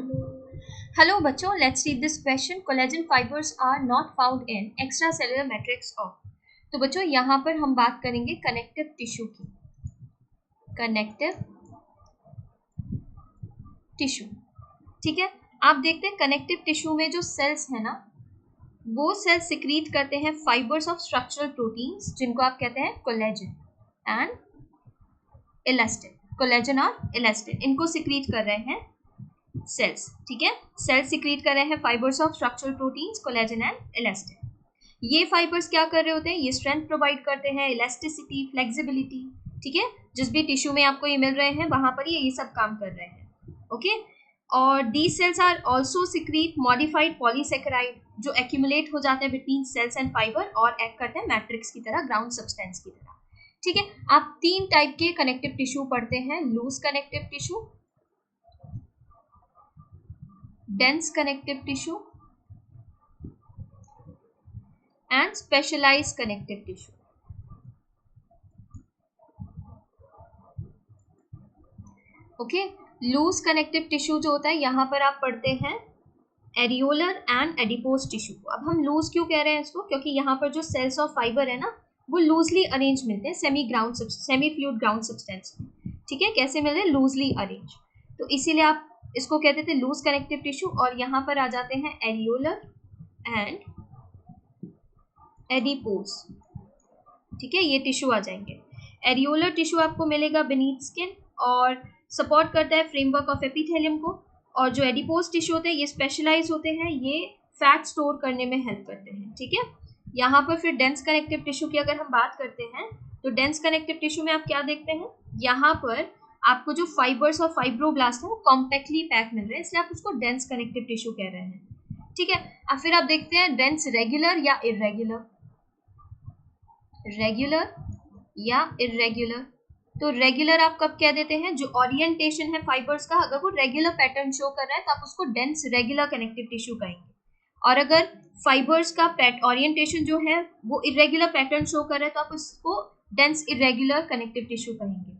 Hello बच्चों, let's read this question. Collagen fibres are not found in extra cellular matrix of. तो बच्चों यहाँ पर हम बात करेंगे कनेक्टिव टिश्यू की. कनेक्टिव टिश्यू, ठीक है. आप देखते हैं कनेक्टिव टिश्यू में जो सेल्स है ना, वो सेल्स सिक्रीट करते हैं फाइबर्स ऑफ स्ट्रक्चरल प्रोटीन्स, जिनको आप कहते हैं कोलेजन एंड इलास्टिन. कोलेजन और इलास्टिन इनको सिक्रीट कर रहे हैं सेल्स, ठीक है. सेल्स सिक्रीट कर रहे हैं fibres of structural proteins, collagen and elastin. ये फाइबर्स क्या कर रहे होते हैं? ये स्ट्रेंथ प्रोवाइड करते हैं, इलास्टिसिटी, फ्लेक्सिबिलिटी, ठीक है. जिस भी टिश्यू में आपको ये मिल रहे हैं वहां पर ये सब काम कर रहे हैं, ओके. और these cells are also secrete modified polysaccharide जो एक्यूमुलेट हो जाते हैं बिटवीन सेल्स एंड फाइबर और एक्ट करते हैं मैट्रिक्स की तरह, ग्राउंड सब्सटेंस की तरह, ठीक है. आप तीन टाइप के कनेक्टिव टिश्यू पढ़ते हैं: loose connective tissue, dense connective tissue and specialized connective tissue. Okay, loose connective tissue जो होता है यहाँ पर आप पढ़ते हैं एरियोलर एंड एडिपोज टिश्यू. अब हम लूज क्यों कह रहे हैं इसको? क्योंकि यहाँ पर जो सेल्स ऑफ फाइबर है ना, वो लूजली अरेंज मिलते हैं सेमी फ्लूइड ग्राउंड सब्सटेंस में, ठीक है. कैसे मिल रहे हैं? Loosely arrange. तो इसीलिए आप इसको कहते थे लूज कनेक्टिव टिश्यू. और यहाँ पर आ जाते हैं एरियोलर एंड एडिपोज, ठीक है. ये टिश्यू आ जाएंगे. एरियोलर टिश्यू आपको मिलेगा बीनीथ स्किन और सपोर्ट करता है फ्रेमवर्क ऑफ एपिथेलियम को. और जो एडिपोज टिश्यू होते हैं ये स्पेशलाइज होते हैं, ये फैट स्टोर करने में हेल्प करते हैं, ठीक है. यहाँ पर फिर डेंस कनेक्टिव टिश्यू की अगर हम बात करते हैं तो डेंस कनेक्टिव टिश्यू में आप क्या देखते हैं? यहाँ पर आपको जो फाइबर्स और फाइब्रोब्लास्ट है वो कॉम्पैक्टली पैक मिल रहे हैं, इसलिए आप उसको डेंस कनेक्टिव टिश्यू कह रहे हैं, ठीक है. अब फिर आप देखते हैं डेंस रेगुलर या इरेगुलर, रेगुलर या इरेगुलर. तो रेगुलर आप कब कह देते हैं? जो ओरिएंटेशन है फाइबर्स का, अगर वो रेगुलर पैटर्न शो कर रहा है तो आप उसको डेंस रेगुलर कनेक्टिव टिश्यू कहेंगे. और अगर फाइबर्स का ओरिएंटेशन जो है वो इरेगुलर पैटर्न शो कर रहा है तो आप उसको डेंस इरेगुलर कनेक्टिव टिश्यू कहेंगे,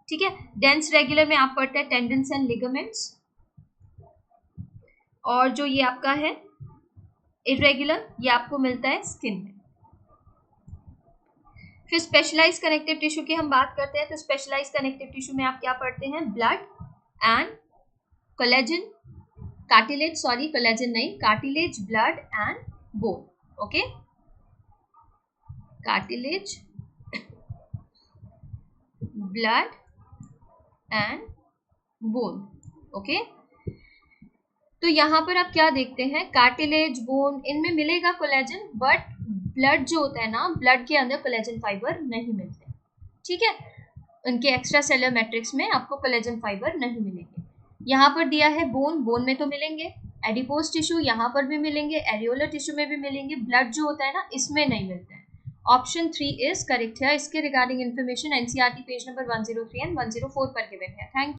ठीक है. डेंस रेगुलर में आप पढ़ते हैं टेंडन्स एंड लिगामेंट्स. और जो ये आपका है इरेगुलर, ये आपको मिलता है स्किन में. फिर स्पेशलाइज कनेक्टिव टिश्यू की हम बात करते हैं तो स्पेशलाइज कनेक्टिव टिश्यू में आप क्या पढ़ते हैं? Blood and collagen, cartilage, sorry collagen नहीं, cartilage, blood and bone, okay. Cartilage, blood and bone, okay. तो यहाँ पर आप क्या देखते हैं? कार्टिलेज, बोन, इनमें मिलेगा कोलेजन, बट ब्लड जो होता है ना, ब्लड के अंदर कोलेजन फाइबर नहीं मिलते, ठीक है. उनके एक्स्ट्रा सेलुलर मैट्रिक्स में आपको कोलेजन फाइबर नहीं मिलेंगे. यहाँ पर दिया है बोन, बोन में तो मिलेंगे. एडिपोज टिश्यू यहाँ पर भी मिलेंगे, एरियोलर टिश्यू में भी मिलेंगे. ब्लड जो होता है ना, इसमें नहीं मिलता है. ऑप्शन 3 इज करेक्ट है. इसके regarding information NCERT page number 103 and 104 पर गिवन है. Thank you.